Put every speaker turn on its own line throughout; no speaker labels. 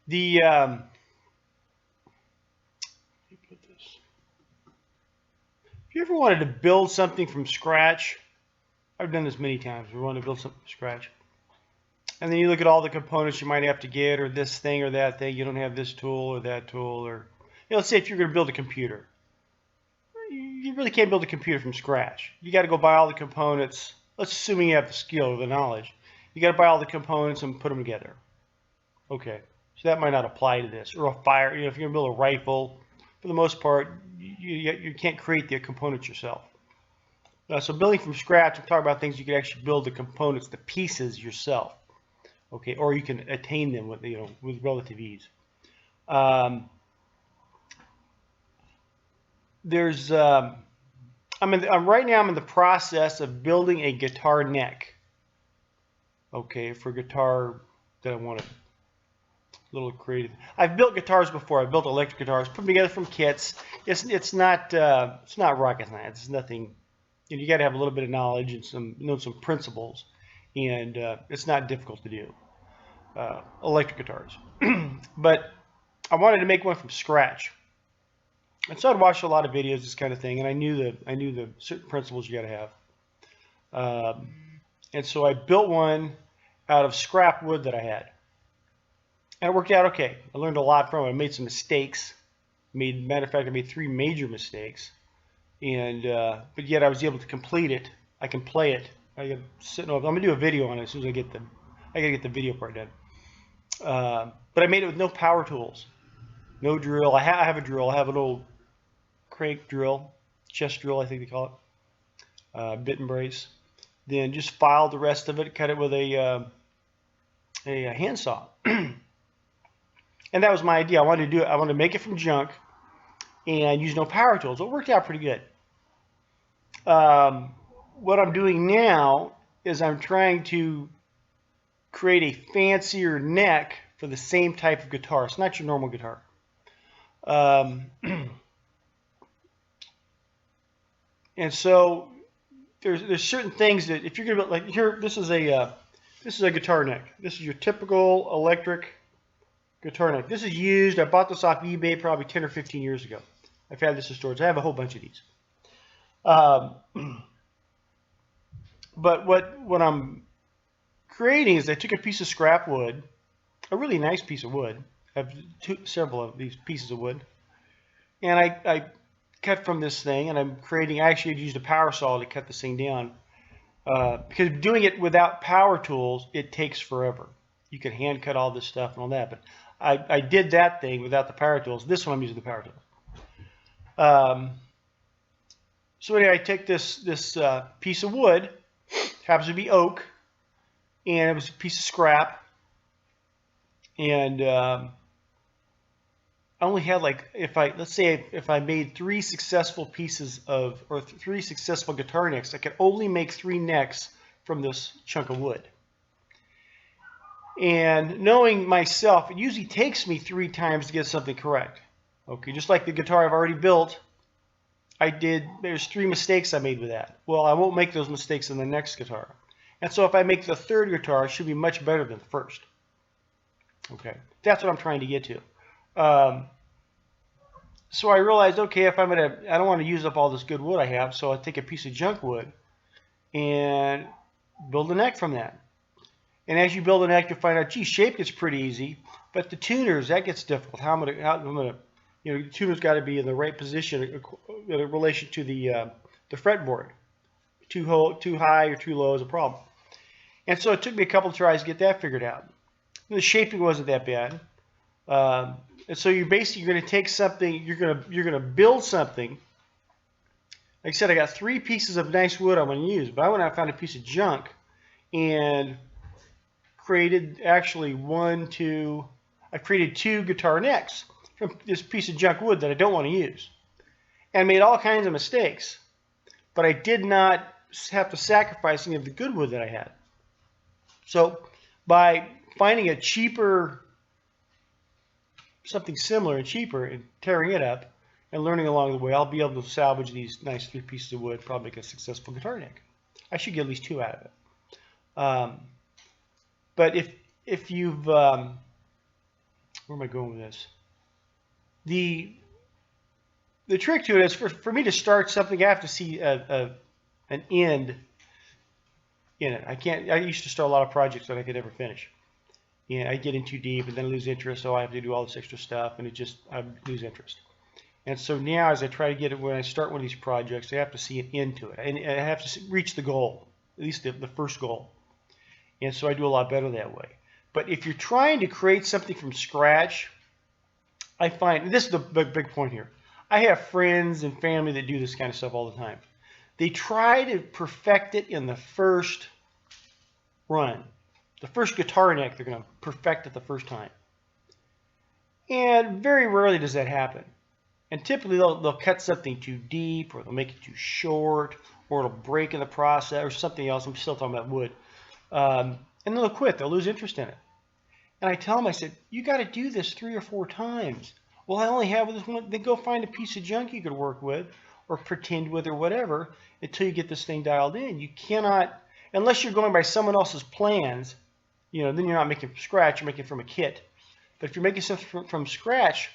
The put this. If you ever wanted to build something from scratch, I've done this many times. We want to build something from scratch, and then you look at all the components you might have to get, or this thing or that thing. You don't have this tool or that tool, or let's say if you're going to build a computer, you really can't build a computer from scratch. You got to go buy all the components. Let's assume you have the skill or the knowledge. You got to buy all the components and put them together. Okay, so that might not apply to this. Or a fire, if you're going to build a rifle, for the most part, you can't create the components yourself. So building from scratch, I'm talking about things you can actually build the components, the pieces yourself. Okay, or you can attain them with with relative ease. There's right now I'm in the process of building a guitar neck. Okay, for guitar that I want to little creative. I've built guitars before. I've built electric guitars, put them together from kits. It's not rocket science. It's nothing. You got to have a little bit of knowledge and some principles, and it's not difficult to do. Electric guitars, but I wanted to make one from scratch, and so I'd watched a lot of videos, this kind of thing, and I knew the certain principles you got to have, and so I built one out of scrap wood that I had. And it worked out okay. I learned a lot from it. I made some mistakes. Matter of fact, I made 3 major mistakes, and but yet I was able to complete it. I can play it. I'm gonna do a video on it as soon as I gotta get the video part done. But I made it with no power tools, no drill. I have a drill. I have an old crank drill, chest drill, I think they call it, bit and brace. Then just filed the rest of it, cut it with a handsaw. And that was my idea. I wanted to do it. I wanted to make it from junk and use no power tools. It worked out pretty good. What I'm doing now is I'm trying to create a fancier neck for the same type of guitar. It's not your normal guitar. And so there's certain things that if you're gonna like here, this is a guitar neck. This is your typical electric guitar neck. This is used. I bought this off eBay probably 10 or 15 years ago. I've had this in storage. I have a whole bunch of these. But what I'm creating is I took a piece of scrap wood, a really nice piece of wood. I have several of these pieces of wood, and I cut from this thing, and I'm creating. I actually used a power saw to cut this thing down because doing it without power tools, it takes forever. You can hand cut all this stuff and all that, but I did that thing without the power tools. This one I'm using the power tools. So anyway, I take this piece of wood, happens to be oak, and it was a piece of scrap, and I only had let's say if I made 3 successful pieces or 3 successful guitar necks, I could only make 3 necks from this chunk of wood. And knowing myself, it usually takes me 3 times to get something correct. Okay, just like the guitar I've already built, there's 3 mistakes I made with that. Well, I won't make those mistakes in the next guitar. And so if I make the 3rd guitar, it should be much better than the 1st. Okay, that's what I'm trying to get to. So I realized, okay, I don't want to use up all this good wood I have, so I take a piece of junk wood and build a neck from that. And as you build a neck, you find out, gee, shape gets pretty easy, but the tuners, that gets difficult. The tuner's got to be in the right position in relation to the fretboard. Too high or too low is a problem. And so it took me a couple of tries to get that figured out. The shaping wasn't that bad. And so you're basically going to take something, you're going to build something. Like I said, I got 3 pieces of nice wood I'm going to use, but I went out and found a piece of junk and created I created 2 guitar necks from this piece of junk wood that I don't want to use, and made all kinds of mistakes. But I did not have to sacrifice any of the good wood that I had. So by finding a cheaper, something similar and cheaper, and tearing it up and learning along the way, I'll be able to salvage these nice 3 pieces of wood, probably make a successful guitar neck. I should get at least 2 out of it. But if you've where am I going with this? The trick to it is for me to start something, I have to see an end in it. I used to start a lot of projects that I could never finish. And I get in too deep and then lose interest, so I have to do all this extra stuff, and I lose interest. And so now, as I try to get it, when I start one of these projects, I have to see an end to it, and I have to reach the goal, at least the first goal. And so I do a lot better that way. But if you're trying to create something from scratch, I find, this is the big point here, I have friends and family that do this kind of stuff all the time. They try to perfect it in the first run. The first guitar neck, they're going to perfect it the first time. And very rarely does that happen. And typically they'll cut something too deep, or they'll make it too short, or it'll break in the process, or something else. I'm still talking about wood. And then they'll quit. They'll lose interest in it. And I tell them, I said, you got to do this 3 or 4 times. Well, I only have this one. Then go find a piece of junk you could work with, or pretend with, or whatever, until you get this thing dialed in. You cannot, unless you're going by someone else's plans, then you're not making from scratch, you're making from a kit. But if you're making something from scratch,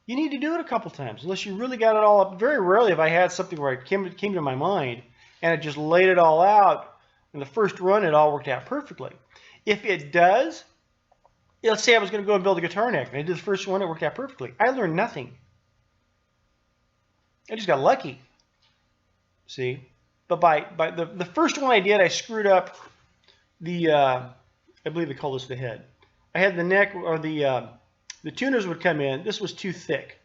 you need to do it a couple times, unless you really got it all up. Very rarely have I had something where it came to my mind, and it just laid it all out. In the first run, it all worked out perfectly. If it does, let's say I was going to go and build a guitar neck, and I did the first one, it worked out perfectly. I learned nothing. I just got lucky. See? But by the first one I did, I screwed up I believe they call this the head. I had the neck, or the tuners would come in. This was too thick.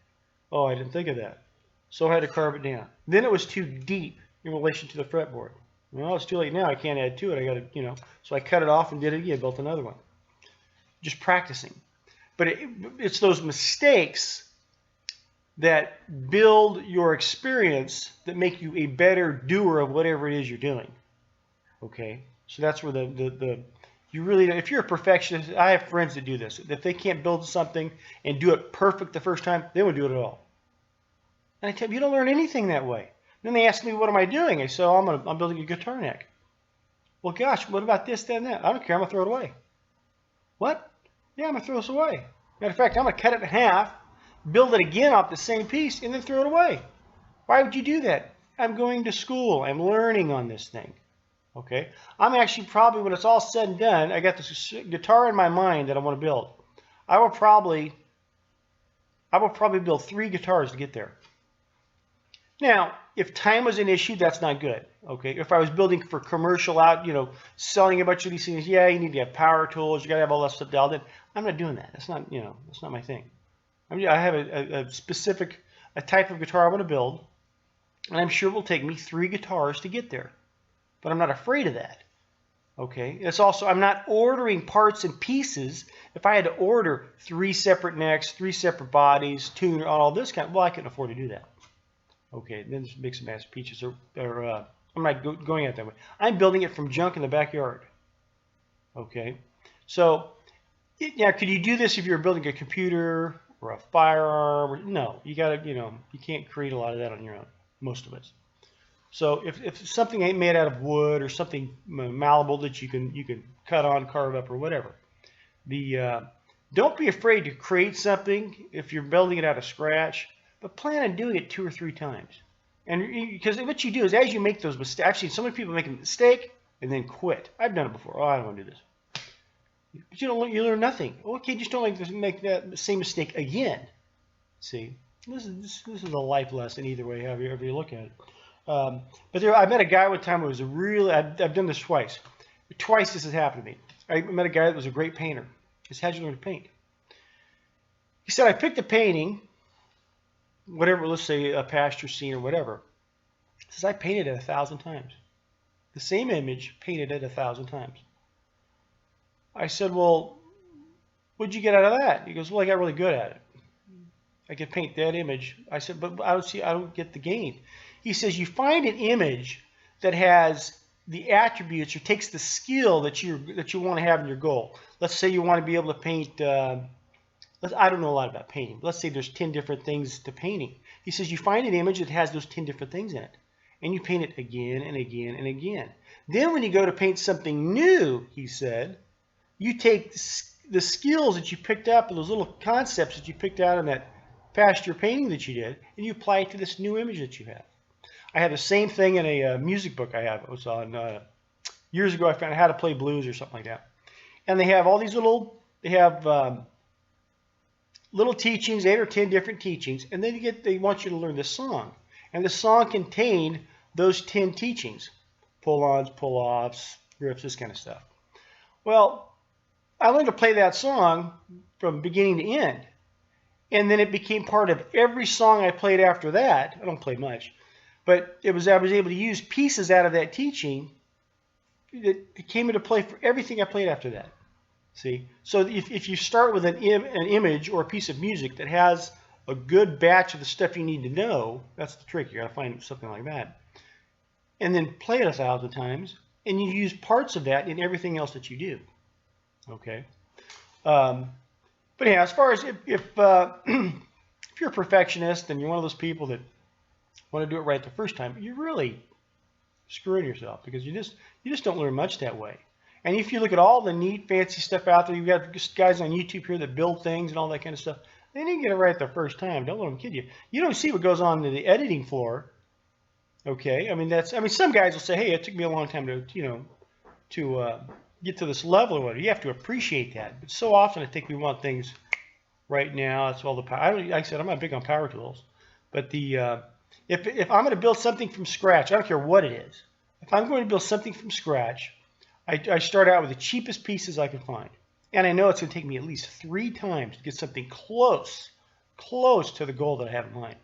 Oh, I didn't think of that. So I had to carve it down. Then it was too deep in relation to the fretboard. Well, it's too late now. I can't add to it. I got to, So I cut it off and did it again, built another one. Just practicing. But it's those mistakes that build your experience that make you a better doer of whatever it is you're doing. Okay? So that's where you really, if you're a perfectionist, I have friends that do this. If they can't build something and do it perfect the first time, they won't do it at all. And I tell them, you don't learn anything that way. Then they ask me, what am I doing? I say, I'm building a guitar neck. Well, gosh, what about this, that, and that? I don't care. I'm going to throw it away. What? Yeah, I'm going to throw this away. Matter of fact, I'm going to cut it in half, build it again off the same piece, and then throw it away. Why would you do that? I'm going to school. I'm learning on this thing. Okay? I'm actually probably, when it's all said and done, I got this guitar in my mind that I want to build. I will probably build 3 guitars to get there. Now, if time was an issue, that's not good. Okay? If I was building for commercial out, selling a bunch of these things, yeah, you need to have power tools, you got to have all that stuff dialed in. I'm not doing that. That's not, that's not my thing. I have a specific type of guitar I want to build, and I'm sure it will take me 3 guitars to get there. But I'm not afraid of that. Okay? It's also, I'm not ordering parts and pieces. If I had to order 3 separate necks, 3 separate bodies, tuner, all this kind, well, I couldn't afford to do that. Okay, then just make some mass peaches, or I'm not going at it that way. I'm building it from junk in the backyard. Okay, so yeah, could you do this if you're building a computer or a firearm? No, you got to, you can't create a lot of that on your own. Most of us. So if something ain't made out of wood or something malleable that you can cut on, carve up, or whatever, don't be afraid to create something if you're building it out of scratch. But plan on doing it 2 or 3 times. And because what you do is, as you make those mistakes, I've seen so many people make a mistake and then quit. I've done it before. Oh, I don't want to do this. But you learn nothing. Okay, just don't make that same mistake again. See, this is a life lesson either way, however you look at it. But I met a guy one time who was I've done this twice. Twice this has happened to me. I met a guy that was a great painter. He said, how'd you learn to paint? He said, I picked a painting, whatever, let's say a pasture scene or whatever. He says, I painted it 1,000 times. The same image, painted it 1,000 times. I said, well, what'd you get out of that? He goes, well, I got really good at it. I could paint that image. I said, but I don't get the gain. He says, you find an image that has the attributes or takes the skill that you want to have in your goal. Let's say you want to be able to paint, I don't know a lot about painting, but let's say there's 10 different things to painting. He says you find an image that has those 10 different things in it, and you paint it again and again and again. Then when you go to paint something new, he said, you take the skills that you picked up, those little concepts that you picked out in that past year painting that you did, and you apply it to this new image that you have. I had the same thing in a music book I have. It was on years ago. I found how to play blues or something like that. And they have all these little teachings, 8 or 10 different teachings, and then they want you to learn the song. And the song contained those 10 teachings, pull-ons, pull-offs, riffs, this kind of stuff. Well, I learned to play that song from beginning to end. And then it became part of every song I played after that. I don't play much. But I was able to use pieces out of that teaching that came into play for everything I played after that. See? So if you start with an image or a piece of music that has a good batch of the stuff you need to know, that's the trick. You got to find something like that. And then play it 1,000 times, and you use parts of that in everything else that you do. Okay? But yeah, as far as if you're a perfectionist and you're one of those people that want to do it right the first time, you're really screwing yourself, because you just don't learn much that way. And if you look at all the neat, fancy stuff out there, you've got guys on YouTube here that build things and all that kind of stuff. They didn't get it right the first time. Don't let them kid you. You don't see what goes on in the editing floor. Okay, I mean some guys will say, "Hey, it took me a long time to get to this level or whatever." You have to appreciate that. But so often, I think we want things right now. That's all the power. Like I said, I'm not big on power tools, but if I'm going to build something from scratch, I don't care what it is. If I'm going to build something from scratch, I start out with the cheapest pieces I can find. And I know it's going to take me at least 3 times to get something close to the goal that I have in mind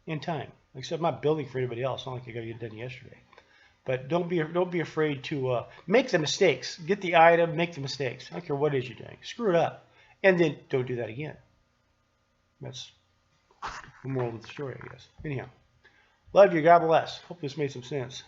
in time. Like I said, I'm not building for anybody else. It's not like I got to get it done yesterday. But don't be afraid to make the mistakes. Get the item, make the mistakes. I don't care what it is you're doing. Screw it up. And then don't do that again. That's the moral of the story, I guess. Anyhow, love you. God bless. Hope this made some sense.